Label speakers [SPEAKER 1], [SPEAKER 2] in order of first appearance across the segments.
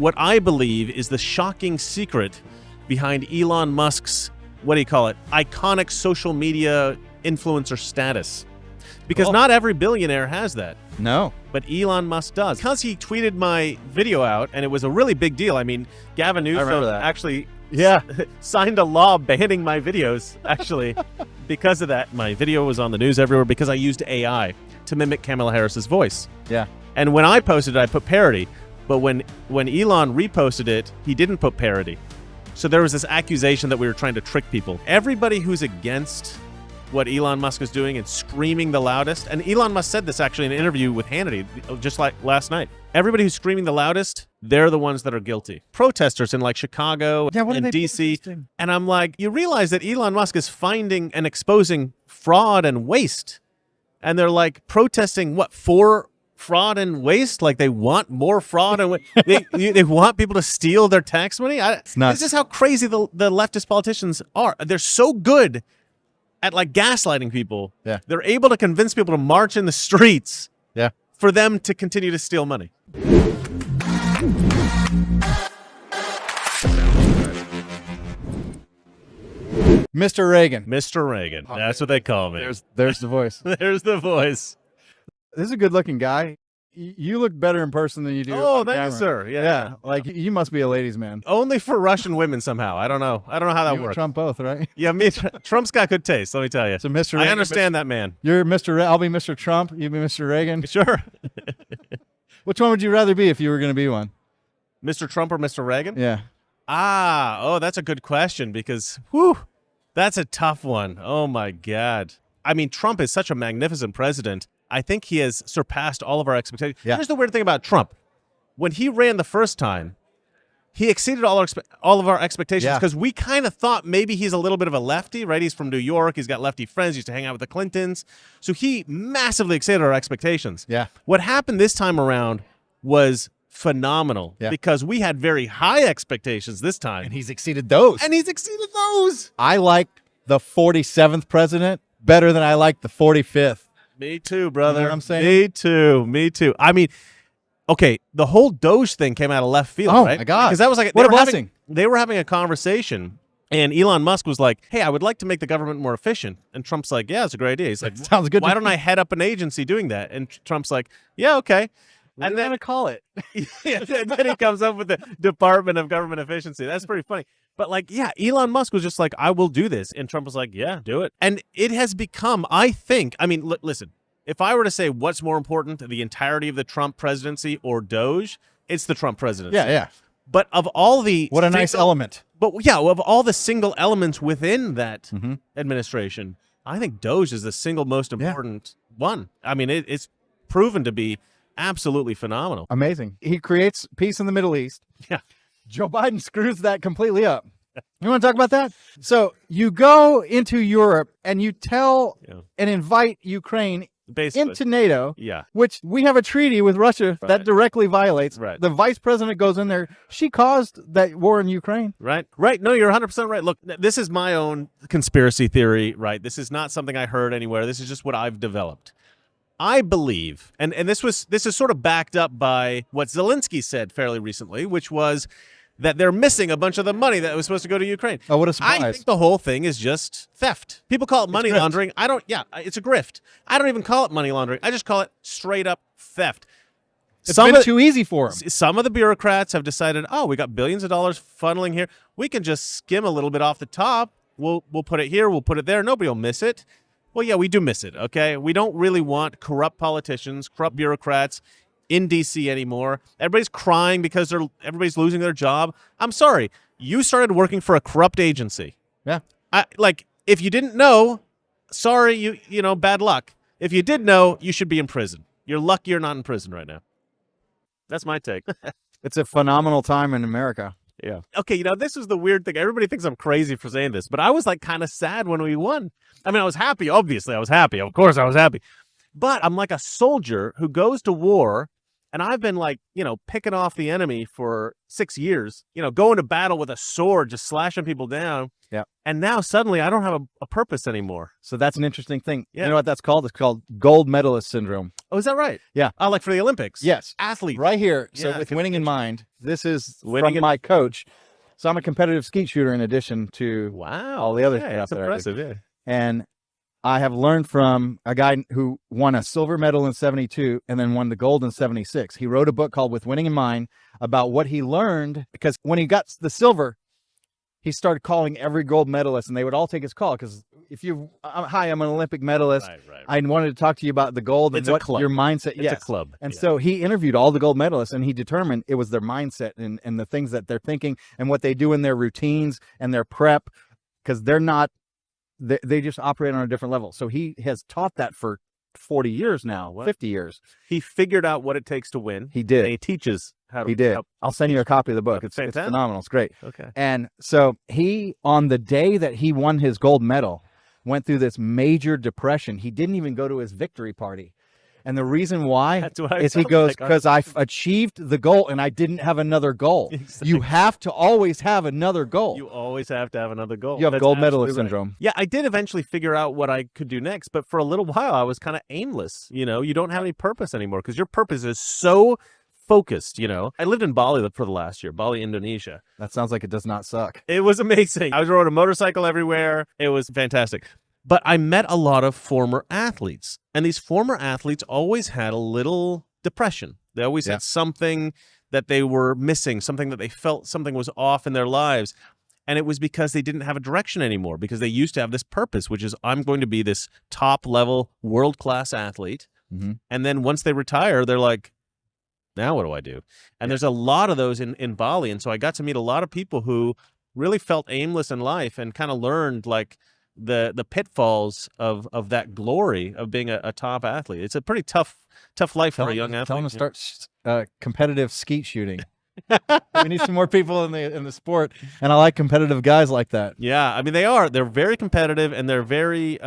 [SPEAKER 1] what I believe is the shocking secret behind Elon Musk's, what do you call it, iconic social media influencer status. Because not every billionaire has that.
[SPEAKER 2] No.
[SPEAKER 1] But Elon Musk does. Because he tweeted my video out, and it was a really big deal. I mean, Gavin Newsom actually signed a law banning my videos, actually, because of that. My video was on the news everywhere because I used AI to mimic Kamala Harris's voice.
[SPEAKER 2] Yeah.
[SPEAKER 1] And when I posted it, I put parody. But when Elon reposted it, he didn't put parody. So there was this accusation that we were trying to trick people. Everybody who's against what Elon Musk is doing and screaming the loudest, and Elon Musk said this actually in an interview with Hannity just like last night. Everybody who's screaming the loudest, they're the ones that are guilty. Protesters in like Chicago and DC. And I'm like, you realize that Elon Musk is finding and exposing fraud and waste. And they're like protesting for fraud and waste? Like they want more fraud and they want people to steal their tax money? This is how crazy the leftist politicians are. They're so good at like gaslighting people.
[SPEAKER 2] Yeah.
[SPEAKER 1] They're able to convince people to march in the streets for them to continue to steal money.
[SPEAKER 2] Mr. Reagan.
[SPEAKER 1] Mr. Reagan. That's what they call me.
[SPEAKER 2] There's the voice.
[SPEAKER 1] There's the voice.
[SPEAKER 2] This is a good looking guy. You look better in person than you do.
[SPEAKER 1] Oh, thank you, sir. Yeah.
[SPEAKER 2] Like you must be a ladies' man.
[SPEAKER 1] Only for Russian women somehow. I don't know how that
[SPEAKER 2] You
[SPEAKER 1] works.
[SPEAKER 2] and Trump both, right?
[SPEAKER 1] Yeah, Trump's got good taste, let me tell you.
[SPEAKER 2] So Mr.
[SPEAKER 1] I
[SPEAKER 2] Reagan,
[SPEAKER 1] understand that man.
[SPEAKER 2] You're Mr. I'll be Mr. Trump. You be Mr. Reagan.
[SPEAKER 1] Sure.
[SPEAKER 2] Which one would you rather be if you were going to be one?
[SPEAKER 1] Mr. Trump or Mr. Reagan?
[SPEAKER 2] Yeah.
[SPEAKER 1] That's a good question because, that's a tough one. Oh, my God. I mean, Trump is such a magnificent president. I think he has surpassed all of our expectations.
[SPEAKER 2] Yeah.
[SPEAKER 1] Here's the weird thing about Trump. When he ran the first time, he exceeded all of our expectations because we kind of thought maybe he's a little bit of a lefty, right? He's from New York. He's got lefty friends. He used to hang out with the Clintons. So he massively exceeded our expectations.
[SPEAKER 2] Yeah.
[SPEAKER 1] What happened this time around was phenomenal because we had very high expectations this time.
[SPEAKER 2] And he's exceeded those. I like the 47th president better than I like the 45th.
[SPEAKER 1] Me too, brother.
[SPEAKER 2] You know what I'm saying?
[SPEAKER 1] Me too. I mean, okay, the whole Doge thing came out of left field, right?
[SPEAKER 2] Oh, my God.
[SPEAKER 1] Because that was like
[SPEAKER 2] what a blessing.
[SPEAKER 1] They were having a conversation, and Elon Musk was like, hey, I would like to make the government more efficient. And Trump's like, yeah, it's a great idea. He's like,
[SPEAKER 2] sounds good.
[SPEAKER 1] Why don't I head up an agency doing that? And Trump's like, yeah, okay.
[SPEAKER 2] And then call it.
[SPEAKER 1] And then he comes up with the Department of Government Efficiency. That's pretty funny. But like, Elon Musk was just like, I will do this. And Trump was like, yeah, do it. And it has become, I think, I mean, listen, if I were to say what's more important, the entirety of the Trump presidency or Doge, it's the Trump presidency.
[SPEAKER 2] Yeah.
[SPEAKER 1] But of all the...
[SPEAKER 2] What a nice element.
[SPEAKER 1] But of all the single elements within that administration, I think Doge is the single most important one. I mean, it's proven to be absolutely phenomenal.
[SPEAKER 2] Amazing. He creates peace in the Middle East.
[SPEAKER 1] Yeah.
[SPEAKER 2] Joe Biden screws that completely up. You want to talk about that? So you go into Europe and you tell and invite Ukraine into NATO, which we have a treaty with Russia that directly violates.
[SPEAKER 1] Right.
[SPEAKER 2] The vice president goes in there. She caused that war in Ukraine.
[SPEAKER 1] Right. No, you're 100% right. Look, this is my own conspiracy theory, right? This is not something I heard anywhere. This is just what I've developed. I believe, and this is sort of backed up by what Zelensky said fairly recently, which was that they're missing a bunch of the money that was supposed to go to Ukraine.
[SPEAKER 2] Oh, what a surprise.
[SPEAKER 1] I think the whole thing is just theft. People call it money laundering. It's a grift. I don't even call it money laundering. I just call it straight up theft.
[SPEAKER 2] It's been too easy for them.
[SPEAKER 1] Some of the bureaucrats have decided, we got billions of dollars funneling here. We can just skim a little bit off the top. We'll put it here. We'll put it there. Nobody will miss it. Well, yeah, we do miss it, okay? We don't really want corrupt politicians, corrupt bureaucrats in D.C. anymore. Everybody's crying because everybody's losing their job. I'm sorry. You started working for a corrupt agency.
[SPEAKER 2] Yeah.
[SPEAKER 1] If you didn't know, sorry, you know, bad luck. If you did know, you should be in prison. You're lucky you're not in prison right now. That's my take.
[SPEAKER 2] It's a phenomenal time in America.
[SPEAKER 1] Yeah. Okay, this is the weird thing. Everybody thinks I'm crazy for saying this, but I was like kind of sad when we won. I mean, I was happy. Obviously, I was happy. Of course, I was happy. But I'm like a soldier who goes to war And I've been like, picking off the enemy for 6 years, going to battle with a sword, just slashing people down.
[SPEAKER 2] Yeah.
[SPEAKER 1] And now suddenly I don't have a purpose anymore.
[SPEAKER 2] So that's an interesting thing.
[SPEAKER 1] Yeah.
[SPEAKER 2] You know what that's called? It's called gold medalist syndrome.
[SPEAKER 1] Oh, is that right?
[SPEAKER 2] Yeah.
[SPEAKER 1] Like for the Olympics?
[SPEAKER 2] Yes.
[SPEAKER 1] Athletes.
[SPEAKER 2] Right here.
[SPEAKER 1] Yeah,
[SPEAKER 2] So with winning in mind, this is
[SPEAKER 1] Winning
[SPEAKER 2] from my coach. So I'm a competitive skeet shooter in addition to all the other stuff
[SPEAKER 1] that's
[SPEAKER 2] that
[SPEAKER 1] impressive,
[SPEAKER 2] I do.
[SPEAKER 1] yeah.
[SPEAKER 2] And I have learned from a guy who won a silver medal in 72 and then won the gold in 76. He wrote a book called With Winning in Mind about what he learned, because when he got the silver, he started calling every gold medalist and they would all take his call. Because if hi, I'm an Olympic medalist.
[SPEAKER 1] Right.
[SPEAKER 2] I wanted to talk to you about the gold and what your mindset.
[SPEAKER 1] It's a club.
[SPEAKER 2] And so he interviewed all the gold medalists and he determined it was their mindset and the things that they're thinking and what they do in their routines and their prep, because they just operate on a different level. So he has taught that for 40 years now, 50 years.
[SPEAKER 1] He figured out what it takes to win.
[SPEAKER 2] He did.
[SPEAKER 1] And he teaches how to.
[SPEAKER 2] He did. I'll send you a copy of the book. It's phenomenal. It's great.
[SPEAKER 1] Okay.
[SPEAKER 2] And so he, on the day that he won his gold medal, went through this major depression. He didn't even go to his victory party. And the reason why is he goes, because I've achieved the goal and I didn't have another goal. Exactly. You have to always have another goal.
[SPEAKER 1] You always have to have another goal.
[SPEAKER 2] You have gold medalist syndrome.
[SPEAKER 1] Yeah, I did eventually figure out what I could do next, but for a little while I was kind of aimless. You don't have any purpose anymore because your purpose is so focused. I lived in Bali for the last year, Bali, Indonesia.
[SPEAKER 2] That sounds like it does not suck.
[SPEAKER 1] It was amazing. I rode a motorcycle everywhere. It was fantastic. But I met a lot of former athletes, and these former athletes always had a little depression. They always had something that they were missing, something that they felt something was off in their lives. And it was because they didn't have a direction anymore, because they used to have this purpose, which is I'm going to be this top level world-class athlete.
[SPEAKER 2] Mm-hmm.
[SPEAKER 1] And then once they retire, they're like, now what do I do? And there's a lot of those in Bali. And so I got to meet a lot of people who really felt aimless in life and kind of learned like the pitfalls of that glory of being a top athlete. It's a pretty tough life for a young athlete.
[SPEAKER 2] Tell them to start competitive skeet shooting. We need some more people in the sport, and I like competitive guys like that.
[SPEAKER 1] Yeah, I mean they're very competitive and they're very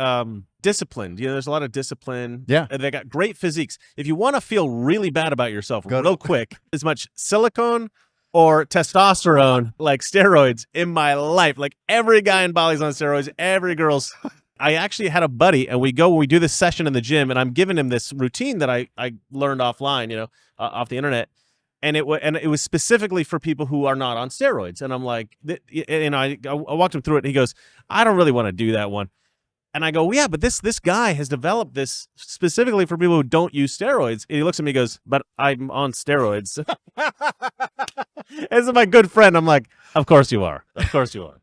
[SPEAKER 1] disciplined. There's a lot of discipline.
[SPEAKER 2] Yeah,
[SPEAKER 1] and they got great physiques. If you want to feel really bad about yourself real quick, as much silicone or testosterone, like steroids, in my life. Like every guy in Bali's on steroids, every girl's. I actually had a buddy, and we do this session in the gym, and I'm giving him this routine that I learned offline, off the internet, and it was specifically for people who are not on steroids. And I'm like, I walked him through it, and he goes, I don't really want to do that one. And I go, well, yeah, but this guy has developed this specifically for people who don't use steroids. And he looks at me and goes, but I'm on steroids. As my good friend, I'm like, of course you are. Of course you are.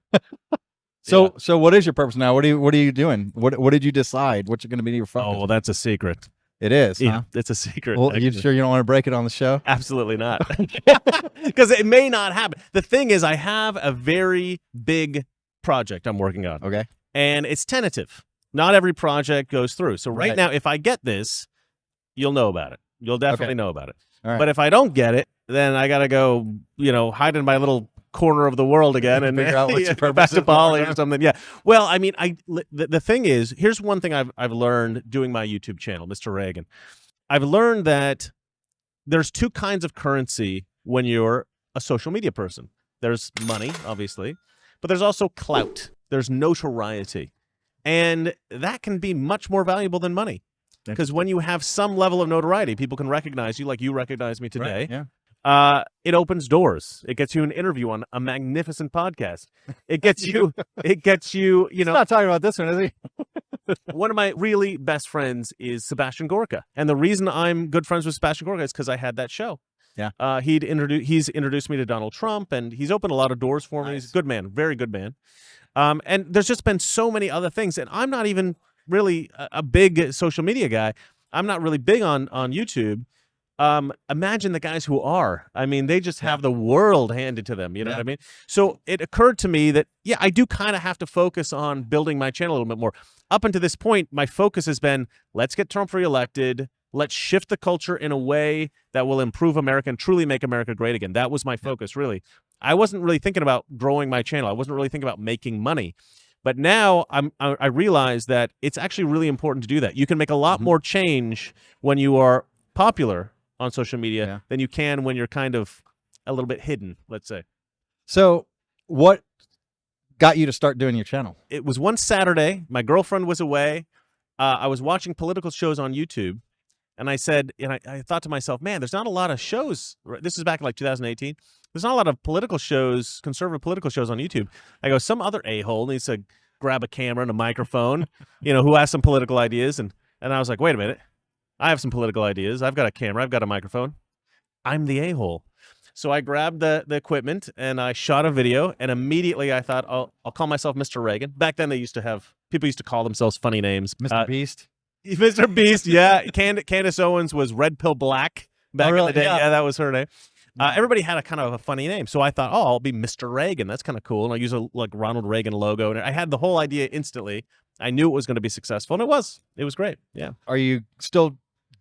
[SPEAKER 2] So what is your purpose now? What are you doing? What did you decide? What's going to be your focus?
[SPEAKER 1] Oh, well, that's a secret.
[SPEAKER 2] It is, huh?
[SPEAKER 1] Yeah, it's a secret.
[SPEAKER 2] Well, you sure you don't want to break it on the show?
[SPEAKER 1] Absolutely not. Because it may not happen. The thing is, I have a very big project I'm working on.
[SPEAKER 2] Okay.
[SPEAKER 1] And it's tentative. Not every project goes through. So right now, if I get this, you'll know about it. You'll definitely know about it.
[SPEAKER 2] All right.
[SPEAKER 1] But if I don't get it, then I got to go, hide in my little corner of the world again and
[SPEAKER 2] figure out what's your purpose
[SPEAKER 1] back to Bali or something. Yeah. Well, I mean, the thing is, here's one thing I've learned doing my YouTube channel, Mr.Reagan. I've learned that there's two kinds of currency when you're a social media person. There's money, obviously, but there's also clout. There's notoriety. And that can be much more valuable than money. Because when you have some level of notoriety, people can recognize you like you recognize me today.
[SPEAKER 2] Right, yeah.
[SPEAKER 1] It opens doors. It gets you an interview on a magnificent podcast. It gets you,
[SPEAKER 2] He's not talking about this one, is he?
[SPEAKER 1] One of my really best friends is Sebastian Gorka. And the reason I'm good friends with Sebastian Gorka is because I had that show.
[SPEAKER 2] Yeah.
[SPEAKER 1] He's introduced me to Donald Trump, and he's opened a lot of doors for me. He's a good man, very good man. And there's just been so many other things, and I'm not even really a big social media guy. I'm not really big on YouTube. Imagine the guys who are. I mean, they just have the world handed to them. You know what I mean? So it occurred to me that, I do kind of have to focus on building my channel a little bit more. Up until this point, my focus has been, let's get Trump reelected. Let's shift the culture in a way that will improve America and truly make America great again. That was my focus, really. I wasn't really thinking about growing my channel. I wasn't really thinking about making money. But now I realize that it's actually really important to do that. You can make a lot more change when you are popular on social media than you can when you're kind of a little bit hidden, let's say.
[SPEAKER 2] So what got you to start doing your channel?
[SPEAKER 1] It was one Saturday. My girlfriend was away. I was watching political shows on YouTube, and I said, and I thought to myself, man, there's not a lot of shows. This is back in like 2018. There's not a lot of political shows, conservative political shows on YouTube. I go, some other a-hole needs to grab a camera and a microphone, who has some political ideas. And I was like, wait a minute. I have some political ideas. I've got a camera. I've got a microphone. I'm the a-hole. So I grabbed the equipment and I shot a video, and immediately I thought, I'll call myself Mr. Reagan. Back then people used to call themselves funny names.
[SPEAKER 2] Mr. Beast?
[SPEAKER 1] Mr. Beast, yeah. Candace Owens was Red Pill Black back in the day. Yeah, that was her name. Everybody had a kind of a funny name. So I thought, I'll be Mr. Reagan. That's kind of cool. And I use a Ronald Reagan logo. And I had the whole idea instantly. I knew it was going to be successful, and it was. It was great. Yeah.
[SPEAKER 2] Are you still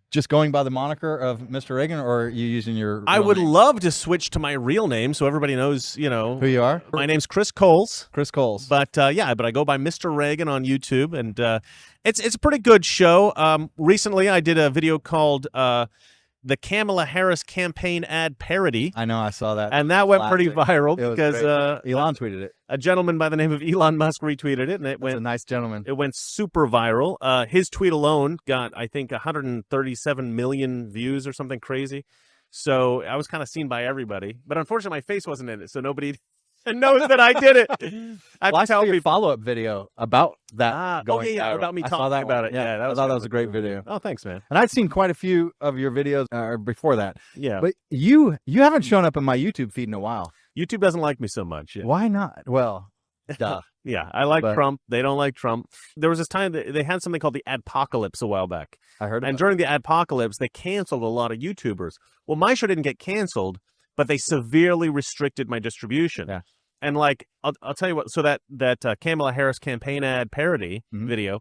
[SPEAKER 2] just going by the moniker of Mr. Reagan, or are you using your
[SPEAKER 1] I would
[SPEAKER 2] name?
[SPEAKER 1] love to switch to my real name so everybody knows,
[SPEAKER 2] who you are.
[SPEAKER 1] My name's Chris Kohls.
[SPEAKER 2] Chris Kohls.
[SPEAKER 1] But but I go by Mr. Reagan on YouTube, and it's a pretty good show. Recently I did a video called the Kamala Harris campaign ad parody.
[SPEAKER 2] I know, I saw that.
[SPEAKER 1] And that went pretty viral because
[SPEAKER 2] Elon tweeted it.
[SPEAKER 1] A gentleman by the name of Elon Musk retweeted it, and it went
[SPEAKER 2] a nice gentleman.
[SPEAKER 1] It went super viral. His tweet alone got, I think, 137 million views or something crazy. So I was kind of seen by everybody. But unfortunately, my face wasn't in it, so nobody knows that I did it.
[SPEAKER 2] I saw your follow-up video about that going viral.
[SPEAKER 1] About me talking about it.
[SPEAKER 2] Yeah, I thought that was a great video.
[SPEAKER 1] Oh, thanks, man.
[SPEAKER 2] And I'd seen quite a few of your videos before that.
[SPEAKER 1] Yeah.
[SPEAKER 2] But you haven't shown up in my YouTube feed in a while.
[SPEAKER 1] YouTube doesn't like me so much. Yeah.
[SPEAKER 2] Why not? Well, duh.
[SPEAKER 1] Yeah, I like Trump. They don't like Trump. There was this time that they had something called the Adpocalypse a while back.
[SPEAKER 2] I heard.
[SPEAKER 1] And during the Adpocalypse, they canceled a lot of YouTubers. Well, my show didn't get canceled, but they severely restricted my distribution.
[SPEAKER 2] Yeah.
[SPEAKER 1] And like, I'll tell you what. So that Kamala Harris campaign ad parody video,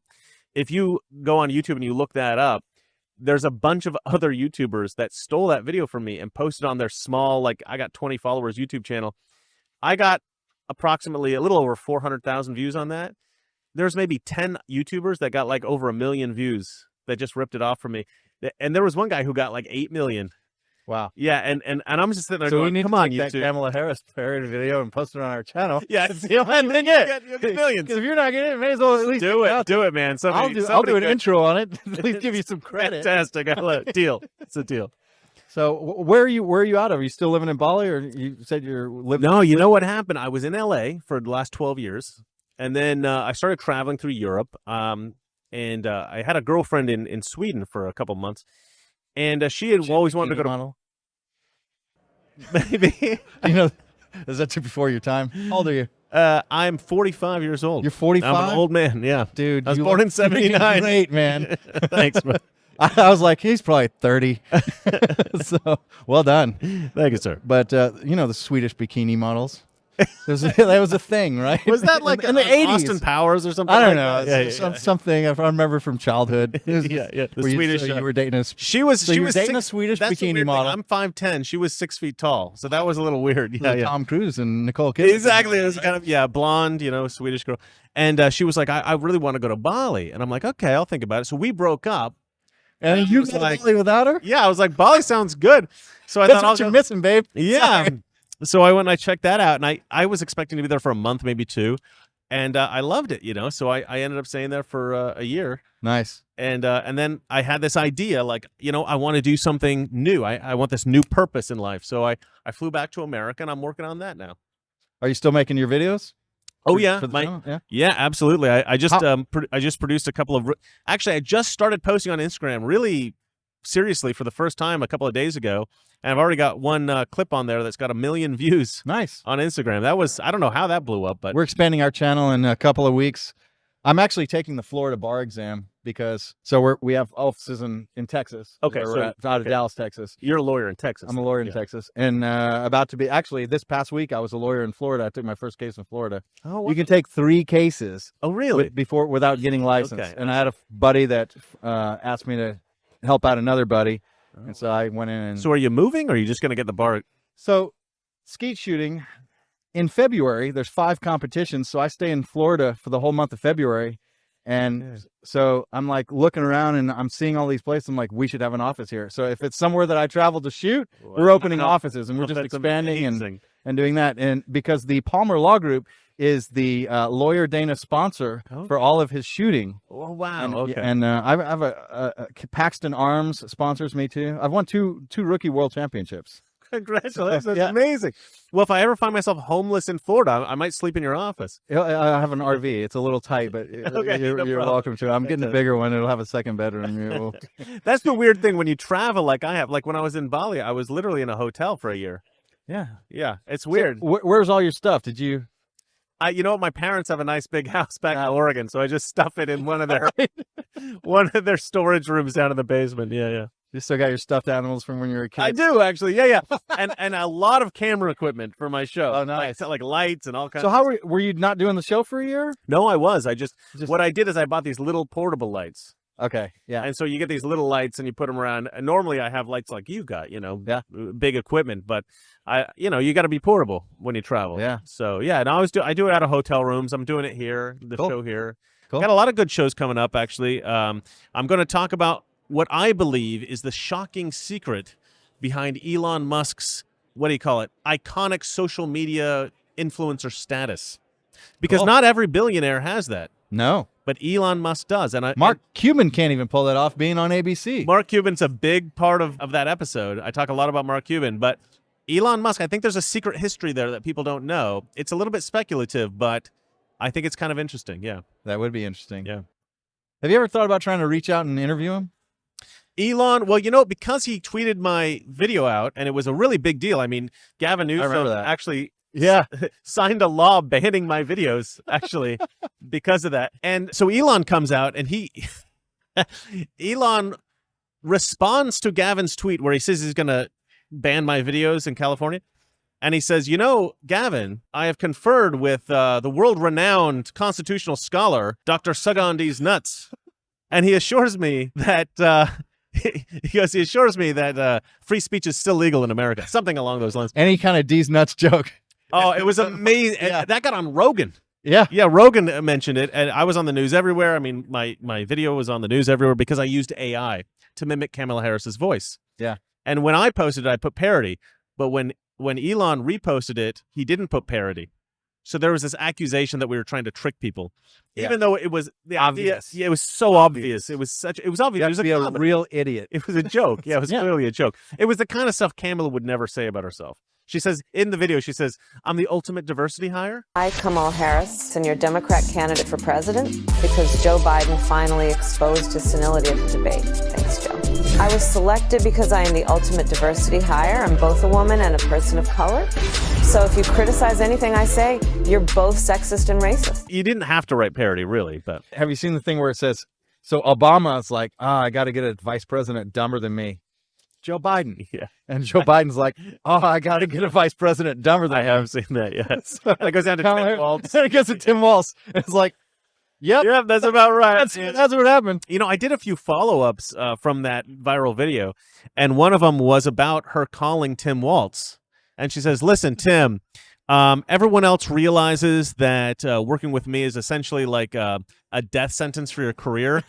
[SPEAKER 1] if you go on YouTube and you look that up, there's a bunch of other YouTubers that stole that video from me and posted on their small, like, I got 20 followers YouTube channel. I got approximately a little over 400,000 views on that. There's maybe 10 YouTubers that got like over 1 million views that just ripped it off from me. And there was one guy who got like 8 million.
[SPEAKER 2] Wow.
[SPEAKER 1] Yeah, and I'm just sitting there going,
[SPEAKER 2] we need
[SPEAKER 1] come
[SPEAKER 2] to
[SPEAKER 1] on,
[SPEAKER 2] take
[SPEAKER 1] YouTube.
[SPEAKER 2] that Kamala Harris parody video and post it on our channel.
[SPEAKER 1] Yeah, and then you get millions.
[SPEAKER 2] Because if you're not getting it, may as well at least
[SPEAKER 1] do it. Do it, man.
[SPEAKER 2] I'll do an intro on it. At least give you some credit.
[SPEAKER 1] Fantastic. Deal. It's a deal.
[SPEAKER 2] So where are you out of? Are you still living in Bali, or you said you're living?
[SPEAKER 1] No, you know what happened? I was in LA for the last 12 years, and then I started traveling through Europe. And I had a girlfriend in Sweden for a couple months, and she had always wanted to go to
[SPEAKER 2] model.
[SPEAKER 1] Maybe.
[SPEAKER 2] Is that too before your time? How old are you?
[SPEAKER 1] I'm 45 years old.
[SPEAKER 2] You're 45?
[SPEAKER 1] I'm an old man, yeah.
[SPEAKER 2] Dude,
[SPEAKER 1] I was born in 79.
[SPEAKER 2] Great, man.
[SPEAKER 1] Thanks, man.
[SPEAKER 2] I was like, he's probably 30. So, well done.
[SPEAKER 1] Thank you, sir.
[SPEAKER 2] But, the Swedish bikini models. That was a thing, right?
[SPEAKER 1] Was that like
[SPEAKER 2] in the 80s?
[SPEAKER 1] Austin Powers or something?
[SPEAKER 2] I don't know.
[SPEAKER 1] Yeah.
[SPEAKER 2] Something I remember from childhood.
[SPEAKER 1] Yeah. The Swedish.
[SPEAKER 2] You were dating a.
[SPEAKER 1] She was dating
[SPEAKER 2] a Swedish bikini model.
[SPEAKER 1] I'm 5'10". She was 6 feet tall, so that was a little weird. Yeah.
[SPEAKER 2] Tom Cruise and Nicole Kidman.
[SPEAKER 1] Exactly. It was kind of blonde, Swedish girl, and she was like, I really want to go to Bali, and I'm like, okay, I'll think about it. So we broke up.
[SPEAKER 2] And you was like, Bali without her?
[SPEAKER 1] Yeah, I was like, Bali sounds good. So I
[SPEAKER 2] That's
[SPEAKER 1] thought,
[SPEAKER 2] what you're missing, babe.
[SPEAKER 1] Yeah.
[SPEAKER 2] Sorry.
[SPEAKER 1] So I went and I checked that out, and I was expecting to be there for a month, maybe 2, and I loved it, So I ended up staying there for a year.
[SPEAKER 2] Nice.
[SPEAKER 1] And then I had this idea, like, I want to do something new. I want this new purpose in life. So I flew back to America, and I'm working on that now.
[SPEAKER 2] Are you still making your videos?
[SPEAKER 1] Oh yeah,
[SPEAKER 2] for the channel?
[SPEAKER 1] Yeah, absolutely. I just produced a couple of. Actually, I just started posting on Instagram really seriously for the first time a couple of days ago, and I've already got one clip on there that's got 1 million views.
[SPEAKER 2] Nice.
[SPEAKER 1] On Instagram. I don't know how that blew up, but
[SPEAKER 2] we're expanding our channel in a couple of weeks. I'm actually taking the Florida bar exam because we have offices in Texas.
[SPEAKER 1] Okay,
[SPEAKER 2] so out of Dallas, Texas.
[SPEAKER 1] You're a lawyer in Texas.
[SPEAKER 2] I'm a lawyer in Texas, and about to be. Actually, this past week I was a lawyer in Florida. I took my first case in Florida.
[SPEAKER 1] Oh,
[SPEAKER 2] you can take 3 cases.
[SPEAKER 1] Oh, really?
[SPEAKER 2] Without getting licensed.
[SPEAKER 1] Okay.
[SPEAKER 2] And I had a buddy that asked me to help out another buddy, and so I went in. And
[SPEAKER 1] so are you moving, or are you just going to get the bar?
[SPEAKER 2] So, skeet shooting. In February, there's 5 competitions, so I stay in Florida for the whole month of February, And so I'm like looking around and I'm seeing all these places. I'm like, we should have an office here. So if it's somewhere that I travel to shoot, we're opening offices and we're just expanding and doing that. And because the Palmer Law Group is the Lawyer Dana sponsor for all of his shooting.
[SPEAKER 1] Oh, wow.
[SPEAKER 2] And,
[SPEAKER 1] okay.
[SPEAKER 2] And I have a Paxton Arms sponsors me too. I've won two rookie world championships.
[SPEAKER 1] Congratulations. That's amazing. Well, if I ever find myself homeless in Florida, I might sleep in your office.
[SPEAKER 2] I have an RV. It's a little tight, but you're welcome to. I'm getting a bigger one. It'll have a second bedroom.
[SPEAKER 1] That's the weird thing when you travel like I have. Like when I was in Bali, I was literally in a hotel for a year.
[SPEAKER 2] Yeah.
[SPEAKER 1] Yeah. It's weird.
[SPEAKER 2] So, where's all your stuff? Did you...
[SPEAKER 1] You know what? My parents have a nice big house back in Oregon, so I just stuff it in one of their storage rooms down in the basement. Yeah.
[SPEAKER 2] You still got your stuffed animals from when you were a kid?
[SPEAKER 1] I do, actually. Yeah. and a lot of camera equipment for my show.
[SPEAKER 2] Oh, nice.
[SPEAKER 1] Like lights and all kinds.
[SPEAKER 2] So how were you not doing the show for a year?
[SPEAKER 1] No, I was. What I did is I bought these little portable lights.
[SPEAKER 2] Okay, yeah.
[SPEAKER 1] And so you get these little lights and you put them around. And normally I have lights like you got, big equipment, but you got to be portable when you travel.
[SPEAKER 2] Yeah.
[SPEAKER 1] So yeah, and I do it out of hotel rooms. I'm doing it here, show here.
[SPEAKER 2] Cool.
[SPEAKER 1] Got a lot of good shows coming up, actually. I'm going to talk about what I believe is the shocking secret behind Elon Musk's, iconic social media influencer status. Because not every billionaire has that.
[SPEAKER 2] No.
[SPEAKER 1] But Elon Musk does. And
[SPEAKER 2] Mark Cuban can't even pull that off being on ABC.
[SPEAKER 1] Mark Cuban's a big part of that episode. I talk a lot about Mark Cuban. But Elon Musk, I think there's a secret history there that people don't know. It's a little bit speculative, but I think it's kind of interesting. Yeah.
[SPEAKER 2] That would be interesting.
[SPEAKER 1] Yeah.
[SPEAKER 2] Have you ever thought about trying to reach out and interview him?
[SPEAKER 1] Elon, well, because he tweeted my video out, and it was a really big deal. I mean, Gavin Newsom actually signed a law banning my videos, actually, because of that. And so Elon comes out, and Elon responds to Gavin's tweet where he says he's going to ban my videos in California. And he says, Gavin, I have conferred with the world-renowned constitutional scholar, Dr. Sugandi's Nuts. And he assures me that... he assures me that free speech is still legal in America. Something along those lines.
[SPEAKER 2] Any kind of D's nuts joke.
[SPEAKER 1] Oh, it was amazing. Yeah. That got on Rogan.
[SPEAKER 2] Yeah.
[SPEAKER 1] Yeah, Rogan mentioned it, and I was on the news everywhere. I mean, my video was on the news everywhere because I used AI to mimic Kamala Harris's voice.
[SPEAKER 2] Yeah.
[SPEAKER 1] And when I posted it, I put parody. But when Elon reposted it, he didn't put parody. So there was this accusation that we were trying to trick people, even though it was the
[SPEAKER 2] obvious.
[SPEAKER 1] Idea. Yeah, it was so obvious. It was obvious.
[SPEAKER 2] You have to be a real idiot.
[SPEAKER 1] It was a joke. Yeah, it was clearly a joke. It was the kind of stuff Kamala would never say about herself. She says in the video, I'm the ultimate diversity hire.
[SPEAKER 3] Hi, Kamala Harris, and your Democrat candidate for president because Joe Biden finally exposed his senility at the debate. Thanks, Joe. I was selected because I am the ultimate diversity hire. I'm both a woman and a person of color. So if you criticize anything I say, you're both sexist and racist.
[SPEAKER 1] You didn't have to write parody, really, but...
[SPEAKER 2] Have you seen the thing where it says, so Obama's like, I got to get a vice president dumber than me. Joe Biden.
[SPEAKER 1] Yeah.
[SPEAKER 2] And Joe Biden's like, I got to get a vice president dumber than me.
[SPEAKER 1] I have seen that, yes. And it goes down to Tim Walz.
[SPEAKER 2] And it goes to Tim Walz. It's like, Yep,
[SPEAKER 1] that's about right.
[SPEAKER 2] That's what happened.
[SPEAKER 1] I did a few follow-ups from that viral video, and one of them was about her calling Tim Walz. And she says, listen, Tim, everyone else realizes that working with me is essentially like a death sentence for your career.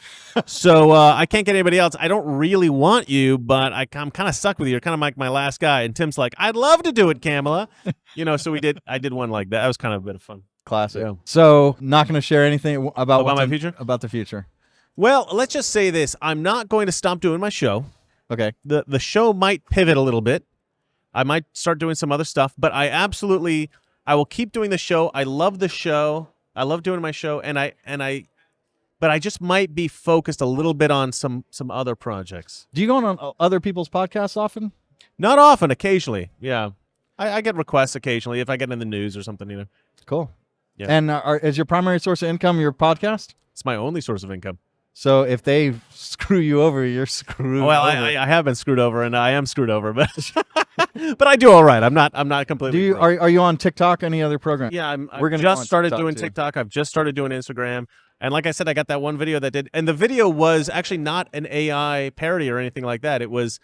[SPEAKER 1] So I can't get anybody else. I don't really want you, but I'm kind of stuck with you. You're kind of like my last guy. And Tim's like, I'd love to do it, Kamala. So I did one like that. That was kind of a bit of fun.
[SPEAKER 2] Classic. Yeah. So not going to share anything about
[SPEAKER 1] my future?
[SPEAKER 2] About the future.
[SPEAKER 1] Well, let's just say this. I'm not going to stop doing my show.
[SPEAKER 2] Okay.
[SPEAKER 1] The show might pivot a little bit. I might start doing some other stuff, but I will keep doing the show. I love the show. I love doing my show, but I just might be focused a little bit on some other projects.
[SPEAKER 2] Do you go on other people's podcasts often?
[SPEAKER 1] Not often, occasionally. Yeah. I get requests occasionally if I get in the news or something,
[SPEAKER 2] Cool.
[SPEAKER 1] Yeah.
[SPEAKER 2] And is your primary source of income your podcast?
[SPEAKER 1] It's my only source of income.
[SPEAKER 2] So if they screw you over, you're screwed.
[SPEAKER 1] Well,
[SPEAKER 2] over.
[SPEAKER 1] I have been screwed over, and I am screwed over, but but I do all right. I'm not completely.
[SPEAKER 2] Are you on TikTok? Any other program?
[SPEAKER 1] Yeah, I've just started doing TikTok. I've just started doing Instagram, and like I said, I got that one video that did, and the video was actually not an AI parody or anything like that. It was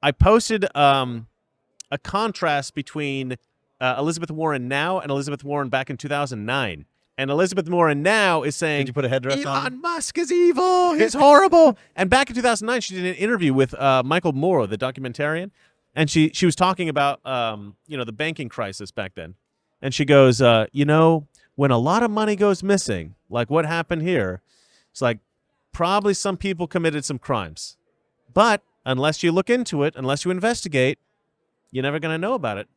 [SPEAKER 1] I posted a contrast between Elizabeth Warren now and Elizabeth Warren back in 2009. And Elizabeth Warren now is saying,
[SPEAKER 2] did you put a headdress on?
[SPEAKER 1] Elon Musk is evil. He's horrible. And back in 2009, she did an interview with Michael Moore, the documentarian. And she was talking about, the banking crisis back then. And she goes, when a lot of money goes missing, like what happened here, it's like probably some people committed some crimes. But unless you look into it, unless you investigate, you're never going to know about it.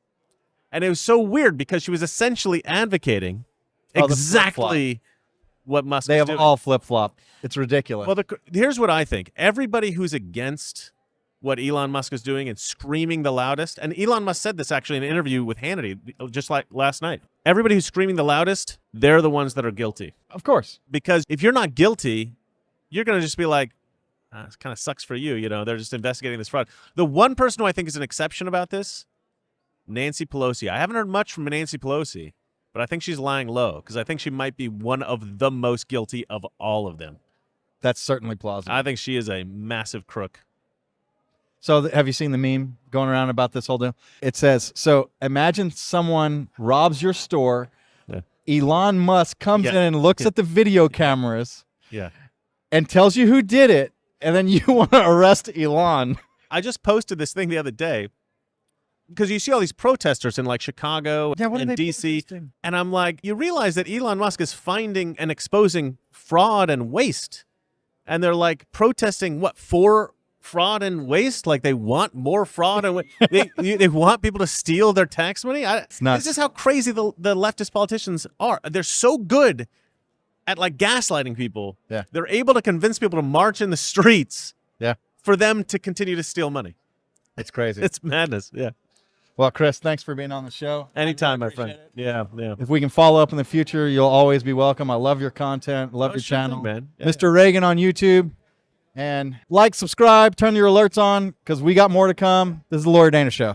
[SPEAKER 1] And it was so weird because she was essentially advocating exactly what Musk
[SPEAKER 2] They
[SPEAKER 1] is
[SPEAKER 2] have
[SPEAKER 1] doing.
[SPEAKER 2] all flip-flopped. It's ridiculous.
[SPEAKER 1] Well, here's what I think. Everybody who's against what Elon Musk is doing and screaming the loudest, and Elon Musk said this actually in an interview with Hannity just like last night. Everybody who's screaming the loudest, they're the ones that are guilty.
[SPEAKER 2] Of course.
[SPEAKER 1] Because if you're not guilty, you're going to just be like, it kind of sucks for you. They're just investigating this fraud. The one person who I think is an exception about this, Nancy Pelosi. I haven't heard much from Nancy Pelosi, but I think she's lying low because I think she might be one of the most guilty of all of them.
[SPEAKER 2] That's certainly plausible.
[SPEAKER 1] I think she is a massive crook.
[SPEAKER 2] So have you seen the meme going around about this whole deal? It says, so imagine someone robs your store. Yeah. Elon Musk comes in and looks at the video cameras and tells you who did it, and then you want to arrest Elon.
[SPEAKER 1] I just posted this thing the other day because you see all these protesters in like Chicago and D.C., and I'm like, you realize that Elon Musk is finding and exposing fraud and waste, and they're like protesting for fraud and waste, like they want more fraud and they want people to steal their tax money. This is how crazy the leftist politicians are. They're so good at like gaslighting people.
[SPEAKER 2] Yeah,
[SPEAKER 1] they're able to convince people to march in the streets.
[SPEAKER 2] Yeah,
[SPEAKER 1] for them to continue to steal money.
[SPEAKER 2] It's crazy.
[SPEAKER 1] It's madness. Yeah.
[SPEAKER 2] Well, Chris, thanks for being on the show.
[SPEAKER 1] Anytime, my friend. Yeah.
[SPEAKER 2] If we can follow up in the future, you'll always be welcome. I love your content. Love your channel,
[SPEAKER 1] man.
[SPEAKER 2] Mr. Reagan on YouTube. And like, subscribe, turn your alerts on because we got more to come. This is the Lori Dana Show.